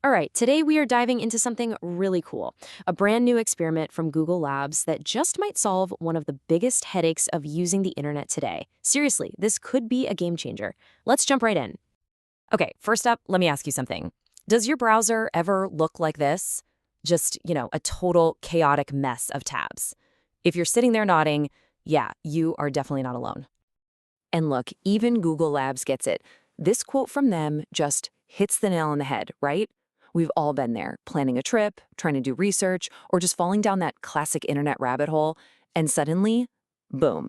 All right, today we are diving into something really cool, a brand new experiment from Google Labs that just might solve one of the biggest headaches of using the internet today. Seriously, this could be a game changer. Let's jump right in. Okay, first up, let me ask you something. Does your browser ever look like this? Just, a total chaotic mess of tabs. If you're sitting there nodding, yeah, you are definitely not alone. And look, even Google Labs gets it. This quote from them just hits the nail on the head, right? We've all been there, planning a trip, trying to do research, or just falling down that classic internet rabbit hole, and suddenly, boom,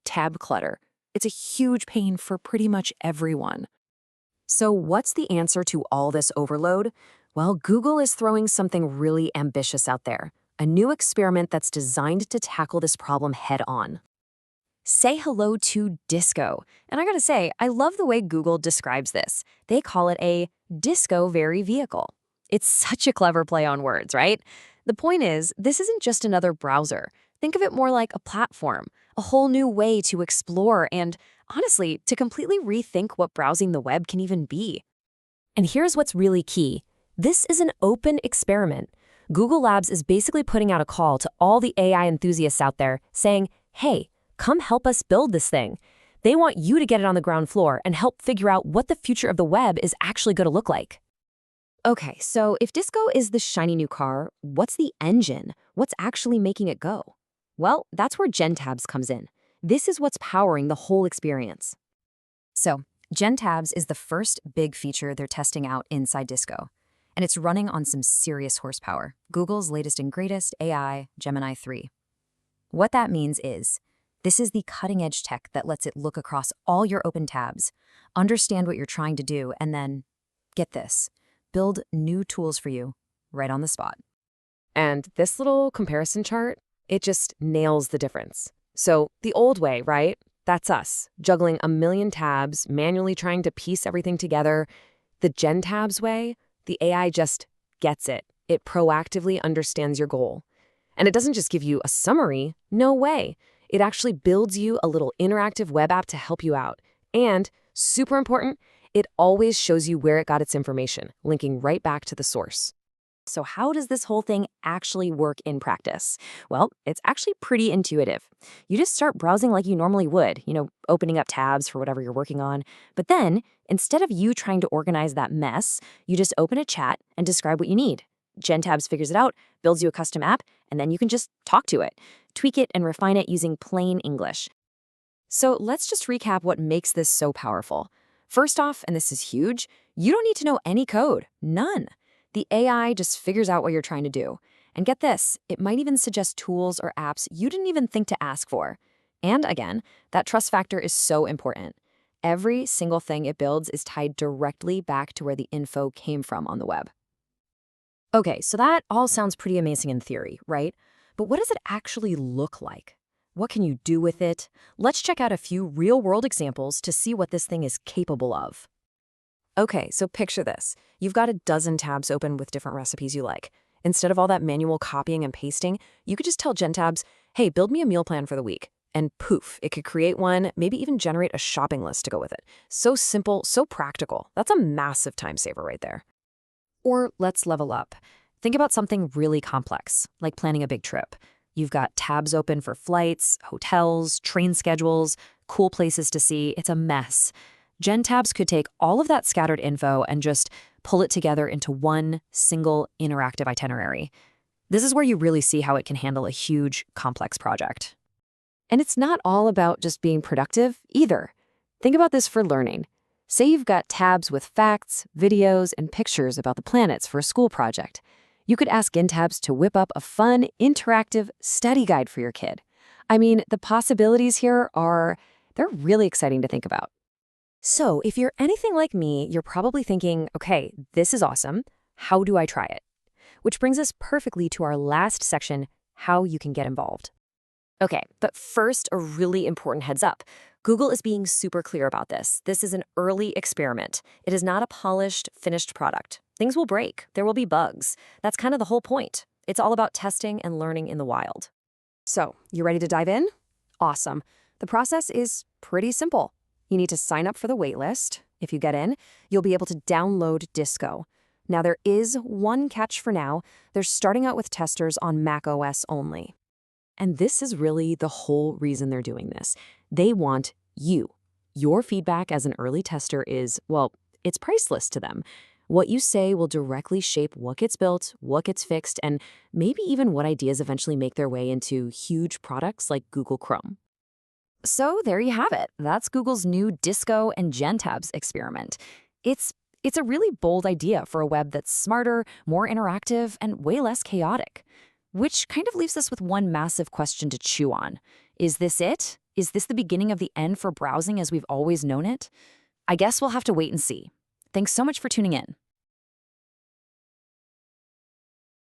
tab clutter. It's a huge pain for pretty much everyone. So what's the answer to all this overload? Well, Google is throwing something really ambitious out there, a new experiment that's designed to tackle this problem head on. Say hello to Disco. And I gotta say, I love the way Google describes this. They call it a Disco-very vehicle. It's such a clever play on words, right? The point is, this isn't just another browser. Think of it more like a platform, a whole new way to explore and, honestly, to completely rethink what browsing the web can even be. And here's what's really key. This is an open experiment. Google Labs is basically putting out a call to all the AI enthusiasts out there saying, hey, come help us build this thing. They want you to get it on the ground floor and help figure out what the future of the web is actually going to look like. Okay, so if Disco is the shiny new car, what's the engine? What's actually making it go? Well, that's where GenTabs comes in. This is what's powering the whole experience. So, GenTabs is the first big feature they're testing out inside Disco. And it's running on some serious horsepower, Google's latest and greatest AI, Gemini 3. What that means is, this is the cutting-edge tech that lets it look across all your open tabs, understand what you're trying to do, and then, get this, build new tools for you right on the spot. And this little comparison chart, it just nails the difference. So the old way, right? That's us, juggling a million tabs, manually trying to piece everything together. The GenTabs way, the AI just gets it. It proactively understands your goal. And it doesn't just give you a summary, no way. It actually builds you a little interactive web app to help you out. And, super important, it always shows you where it got its information, linking right back to the source. So how does this whole thing actually work in practice? Well, it's actually pretty intuitive. You just start browsing like you normally would, opening up tabs for whatever you're working on. But then, instead of you trying to organize that mess, you just open a chat and describe what you need. GenTabs figures it out, builds you a custom app, and then you can just talk to it, tweak it, and refine it using plain English. So let's just recap what makes this so powerful. First off, and this is huge, you don't need to know any code, none. The AI just figures out what you're trying to do. And get this, it might even suggest tools or apps you didn't even think to ask for. And again, that trust factor is so important. Every single thing it builds is tied directly back to where the info came from on the web. Okay, so that all sounds pretty amazing in theory, right? But what does it actually look like? What can you do with it? Let's check out a few real-world examples to see what this thing is capable of. Okay, so picture this. You've got a dozen tabs open with different recipes you like. Instead of all that manual copying and pasting, you could just tell GenTabs, hey, build me a meal plan for the week. And poof, it could create one, maybe even generate a shopping list to go with it. So simple, so practical. That's a massive time saver right there. Or let's level up. Think about something really complex, like planning a big trip. You've got tabs open for flights, hotels, train schedules, cool places to see. It's a mess. GenTabs could take all of that scattered info and just pull it together into one single interactive itinerary. This is where you really see how it can handle a huge, complex project. And it's not all about just being productive either. Think about this for learning. Say you've got tabs with facts, videos, and pictures about the planets for a school project. You could ask GenTabs to whip up a fun, interactive study guide for your kid. I mean, the possibilities here they're really exciting to think about. So if you're anything like me, you're probably thinking, okay, this is awesome. How do I try it? Which brings us perfectly to our last section, how you can get involved. Okay, but first, a really important heads up. Google is being super clear about this. This is an early experiment. It is not a polished, finished product. Things will break. There will be bugs. That's kind of the whole point. It's all about testing and learning in the wild. So, you ready to dive in? Awesome. The process is pretty simple. You need to sign up for the waitlist. If you get in, you'll be able to download Disco. Now, there is one catch for now. They're starting out with testers on macOS only. And this is really the whole reason they're doing this. They want you. Your feedback as an early tester is, well, it's priceless to them. What you say will directly shape what gets built, what gets fixed, and maybe even what ideas eventually make their way into huge products like Google Chrome. So there you have it. That's Google's new Disco and GenTabs experiment. It's a really bold idea for a web that's smarter, more interactive, and way less chaotic. Which kind of leaves us with one massive question to chew on. Is this it? Is this the beginning of the end for browsing as we've always known it? I guess we'll have to wait and see. Thanks so much for tuning in.